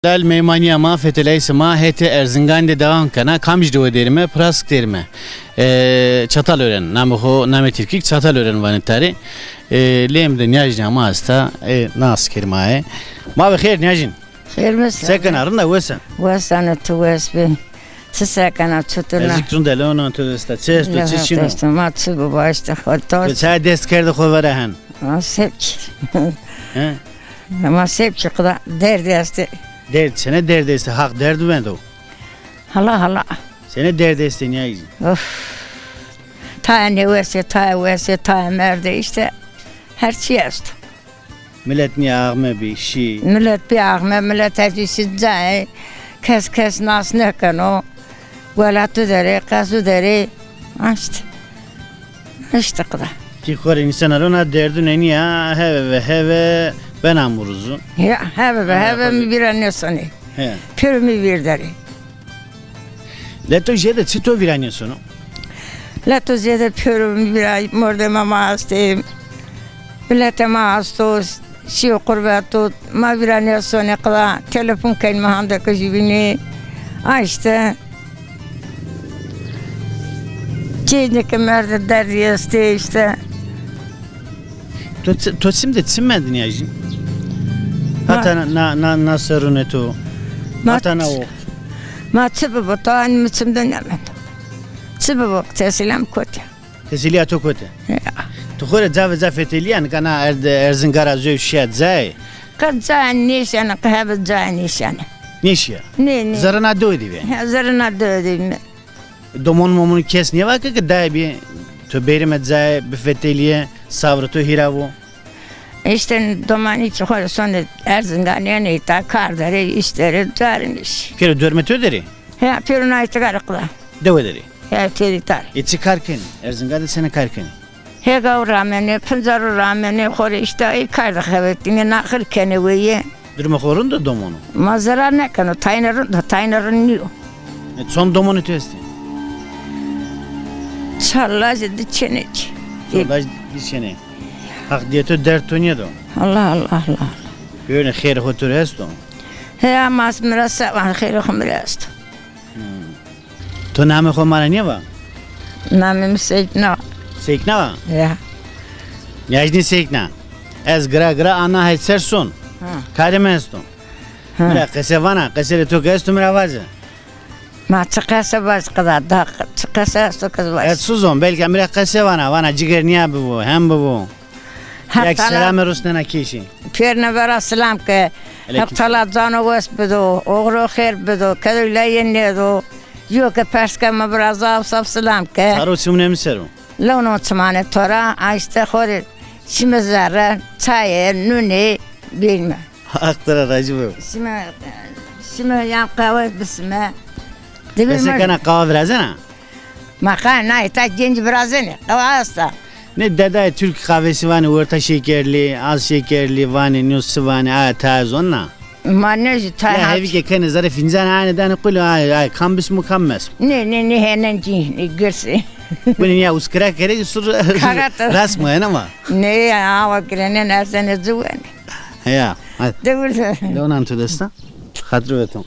Lal meymaniya ma feteleyse ma hete Erzingande devam kana kamjdo derime prask derime. Çatal öğren namho name Türkik çatal öğren vanitari. Lemde nyajna ma asta nas kermae. Ma bexer nyajin. خير مسا Sekan arında wesa. واسانا تويس بي تساكنا تشترنا Zikrun de lona to sta çesto çişino. ما تسبو باشتا خطاس Çay dest kerde xovarahan. ما سبك He. ما سبك قضاء دير ديستي Derd sene derdeste hak derdi bendo. هلا Sene derdeste nyajin. اوف تاي واسي تاي مرده işte her şey است Millet niye ağme bir şey. millet bir ağme millet hepsi zay kes nas ne kano ولا تدري قاسو دري işte kadar Ki kore insanlar ona derdi ne niye heve ben amuruzu. ya have mi bir annesini He. pürümü bir deri Leto jede cito viranje sono. la to zede pürümü bir ay morde mama astım bilete ma astos شيء قرباتو ما براني صوني قلا تلفون كان ما عندك جيبني عشت جينك مرد دري استيشت To şimdi çimmedin ya jin. Hatta na sorunu to. Hatta na o. ما تسبب طان متسمدن يمن تسبب تسلم كوتي Tesiliya to kote. To khore zafeteliyan kana Erzingara zövşiyat zay. قد زانيش انا قهب زانيش انا Niş ya. ني Zarana doydu be. زرنا دودي Domon momunu kes niye vakı ki dayı bir to berimet zay befeteliye savrı to hiravo. işte domani çıkıyor sonra Erzincan yani ta kardere işleri zarın iş. Kere dörmet öderi. Ya piruna itigarıkla. Devederi. Ya teritar. İçi karken. Erzingar'da sene karken. He gavramene, pınzarı ramene, khore işte ay kardı xevetini nakır keneveye. Durma korun da domonu. Mazara ne kanu taynarın niyo. Son domonu testi. Çarla zedi çenek. Sondaj bir sene. Hak diye to dert oynuyordu. Allah. Böyle xeyr hotur esto. He amas mirasa van khayru khmirast. To name xomara niye va? Namim seytna. Sekna va? Ya. Yajdin sekna. Ez gra ana hetser son. Ha. Karemesto. Mira kesevana, kesere to gesto mira vaze. Ma çıkasa baz kadar da çıkasa sokaz Et baz. suzon belki mira kesevana vana ciger niye bu hem bu. Yak selam rusnana kişi. Pirne vera selam ke. Heptala zano was bedo, oğru khair bedo, kadıyla yennedo. Yok ke perske me biraz av selam ke. Saro sumne miseru. لونو تمانه تورا آیسته خود شیم زره چای نونی بیلمه Aktıra racı bu. شیم یم قهوه بسمه Mesela kana kahve versene. مکان نه تا گنج برازنه قهوه هسته Ne dede Türk kahvesi var, orta şekerli, az şekerli var, nüsü var, taz onna. ما نجی تا Ya hevi ke kene zare fincan aniden kulu ay kan bis mukammes. نه هنن جی گرسی Bu niye uskara kere sur rasmı ama. نه آوا کرنه نرسنه زوان Ya. دور Donan tudesta. Hatırladım.